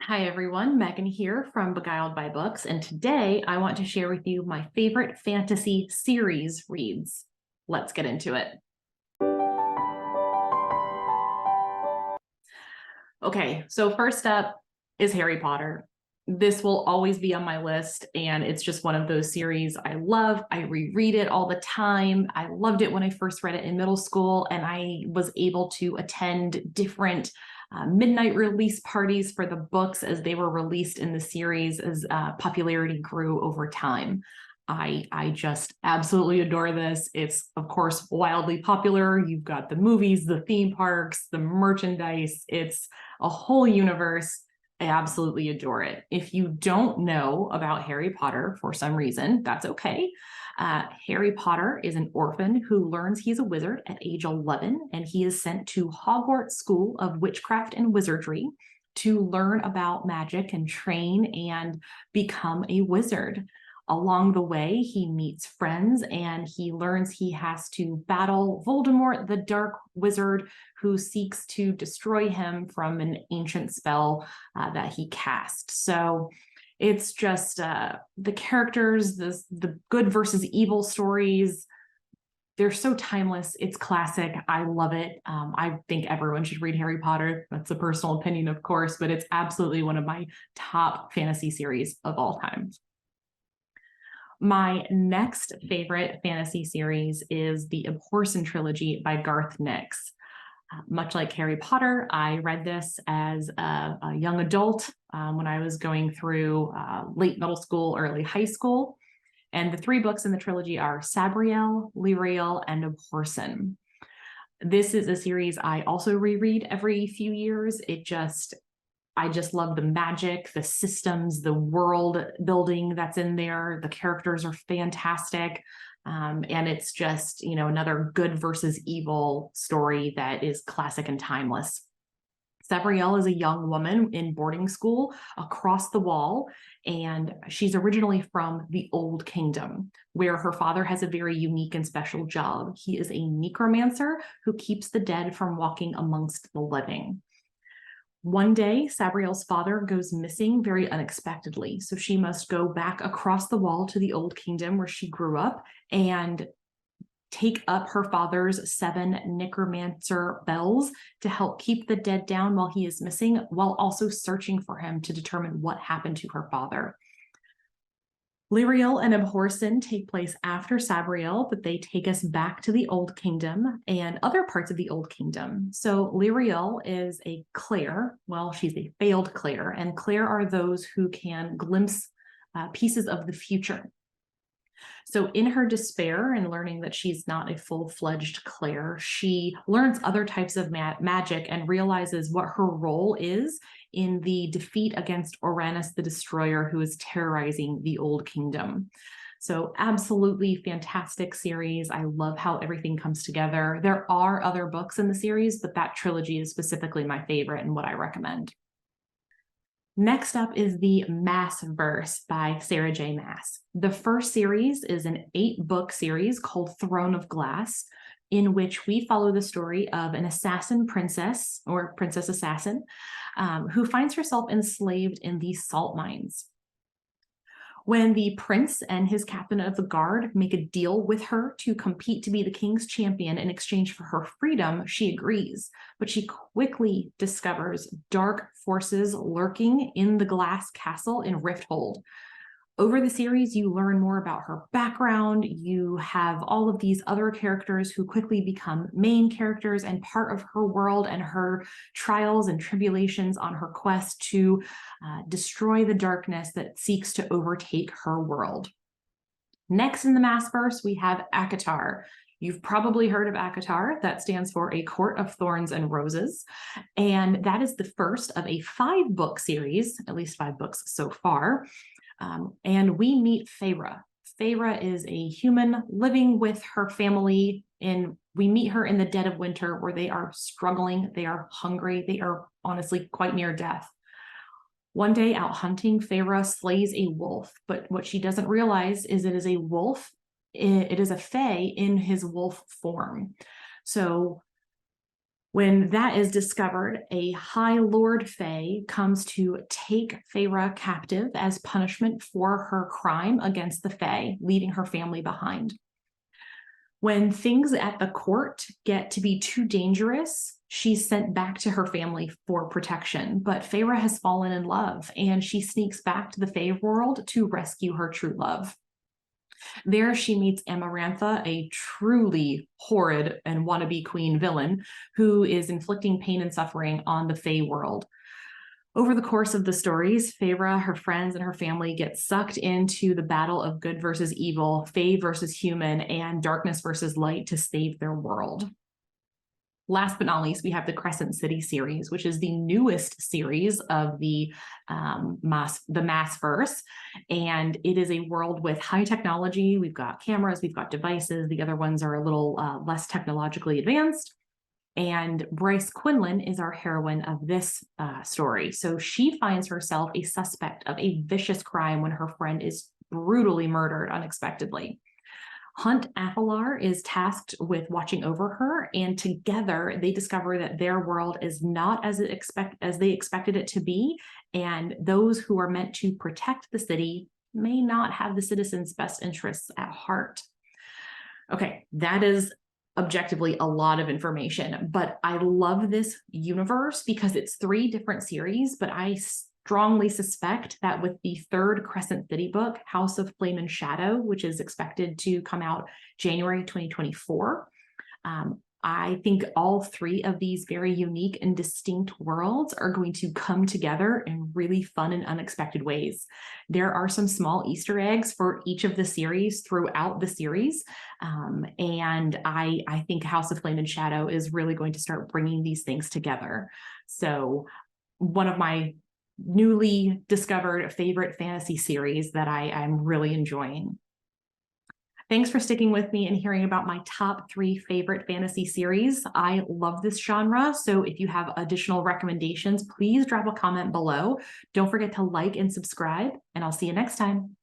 Hi everyone, Megan here from Beguiled by Books, and today I want to share with you my favorite fantasy series reads. Let's get into it. Okay, so first up is Harry Potter. This will always be on my list, and it's just one of those series I love. I reread it all the time. I loved it when I first read it in middle school, and I was able to attend different midnight release parties for the books as they were released in the series as popularity grew over time. I just absolutely adore this. It's, of course, wildly popular. You've got the movies, the theme parks, the merchandise. It's a whole universe. I absolutely adore it. If you don't know about Harry Potter for some reason, that's okay. Harry Potter is an orphan who learns he's a wizard at age 11, and he is sent to Hogwarts School of Witchcraft and Wizardry to learn about magic and train and become a wizard. Along the way, he meets friends and he learns he has to battle Voldemort, the dark wizard who seeks to destroy him from an ancient spell that he cast. So it's just the characters, the good versus evil stories. They're so timeless. It's classic. I love it. I think everyone should read Harry Potter. That's a personal opinion, of course, but it's absolutely one of my top fantasy series of all time. My next favorite fantasy series is the Abhorsen Trilogy by Garth Nix. Much like Harry Potter, I read this as a young adult when I was going through late middle school, early high school. And the three books in the trilogy are Sabriel, Liriel, and Abhorsen. This is a series I also reread every few years. I just love the magic, the systems, the world building that's in there. The characters are fantastic. And it's just, another good versus evil story that is classic and timeless. Sabriel is a young woman in boarding school across the wall, and she's originally from the Old Kingdom, where her father has a very unique and special job. He is a necromancer who keeps the dead from walking amongst the living. One day, Sabriel's father goes missing very unexpectedly, so she must go back across the wall to the Old Kingdom where she grew up and take up her father's 7 necromancer bells to help keep the dead down while he is missing, while also searching for him to determine what happened to her father. Liriel and Abhorsen take place after Sabriel, but they take us back to the Old Kingdom and other parts of the Old Kingdom. So Liriel is a Claire. Well, she's a failed Claire, and Claire are those who can glimpse pieces of the future. So in her despair and learning that she's not a full-fledged Claire, she learns other types of magic and realizes what her role is in the defeat against Uranus the Destroyer, who is terrorizing the Old Kingdom. So absolutely fantastic series. I love how everything comes together. There are other books in the series, but that trilogy is specifically my favorite and what I recommend. Next up is the Massverse by Sarah J. Maas. The first series is an 8-book series called Throne of Glass, in which we follow the story of an assassin princess, or princess assassin, who finds herself enslaved in the salt mines. When the prince and his captain of the guard make a deal with her to compete to be the king's champion in exchange for her freedom, she agrees, but she quickly discovers dark forces lurking in the glass castle in Rifthold. Over the series, you learn more about her background. You have all of these other characters who quickly become main characters and part of her world and her trials and tribulations on her quest to destroy the darkness that seeks to overtake her world. Next in the Massverse, we have ACOTAR. You've probably heard of ACOTAR. That stands for A Court of Thorns and Roses. And that is the first of a 5-book series, at least 5 books so far. And we meet Feyre. Feyre is a human living with her family, and we meet her in the dead of winter where they are struggling, they are hungry, they are honestly quite near death. One day out hunting, Feyre slays a wolf, but what she doesn't realize is it is a wolf, it is a fae in his wolf form. So When that is discovered, a High Lord Fae comes to take Feyre captive as punishment for her crime against the Fae, leaving her family behind. When things at the court get to be too dangerous, she's sent back to her family for protection. But Feyre has fallen in love, and she sneaks back to the Fae world to rescue her true love. There she meets Amarantha, a truly horrid and wannabe queen villain who is inflicting pain and suffering on the Fae world. Over the course of the stories, Feyre, her friends, and her family get sucked into the battle of good versus evil, Fae versus human, and darkness versus light to save their world. Last but not least, we have the Crescent City series, which is the newest series of the Massverse. And it is a world with high technology. We've got cameras, we've got devices. The other ones are a little less technologically advanced. And Bryce Quinlan is our heroine of this story. So she finds herself a suspect of a vicious crime when her friend is brutally murdered unexpectedly. Hunt Athalar is tasked with watching over her, and together they discover that their world is not as they expected it to be, and those who are meant to protect the city may not have the citizens' best interests at heart. Okay, that is objectively a lot of information, but I love this universe because it's 3 different series, but I strongly suspect that with the 3rd Crescent City book, House of Flame and Shadow, which is expected to come out January 2024, I think all 3 of these very unique and distinct worlds are going to come together in really fun and unexpected ways. There are some small Easter eggs for each of the series throughout the series, and I think House of Flame and Shadow is really going to start bringing these things together. So one of my newly discovered favorite fantasy series that I'm really enjoying. Thanks for sticking with me and hearing about my top 3 favorite fantasy series. I love this genre, so if you have additional recommendations, please drop a comment below. Don't forget to like and subscribe, and I'll see you next time.